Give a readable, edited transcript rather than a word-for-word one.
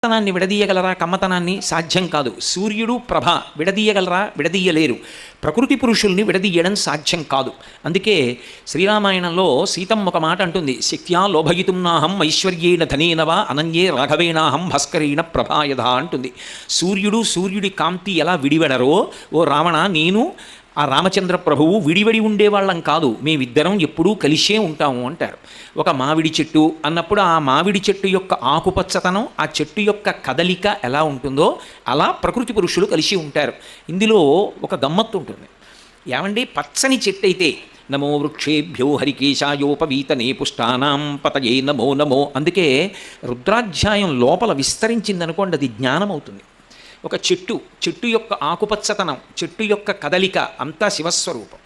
కమ్మతనాన్ని విడదీయగలరా? కమ్మతనాన్ని సాధ్యం కాదు. సూర్యుడు ప్రభ విడదీయగలరా? విడదీయలేరు. ప్రకృతి పురుషుల్ని విడదీయడం సాధ్యం కాదు. అందుకే శ్రీరామాయణంలో సీతమ్మ ఒక మాట అంటుంది, శక్త్యా లోభయితుమ్నాహం ఐశ్వర్యేణ ధనేనవా అనన్యే రాఘవేణాహం భాస్కరేణ ప్రభాయధ అంటుంది. సూర్యుడి కాంతి ఎలా విడివెడరో ఓ రావణ, నేను ఆ రామచంద్ర ప్రభువు విడివడి ఉండేవాళ్ళం కాదు, మేమిద్దరం ఎప్పుడూ కలిసే ఉంటాము అంటారు. ఒక మామిడి చెట్టు అన్నప్పుడు ఆ మామిడి చెట్టు యొక్క ఆకుపచ్చతనం, ఆ చెట్టు యొక్క కదలిక ఎలా ఉంటుందో అలా ప్రకృతి పురుషులు కలిసి ఉంటారు. ఇందులో ఒక గమ్మత్తు ఉంటుంది. ఏమండి, పచ్చని చెట్టు అయితే నమో వృక్షేభ్యో హరికేశాయోపవీతనే పుష్టానాం పతయే నమో నమో. అందుకే రుద్రాధ్యాయం లోపల విస్తరించిందనుకోండి, అది జ్ఞానం అవుతుంది. ఒక చెట్టు యొక్క ఆకుపచ్చతనం, చెట్టు యొక్క కదలిక అంతా శివస్వరూపం.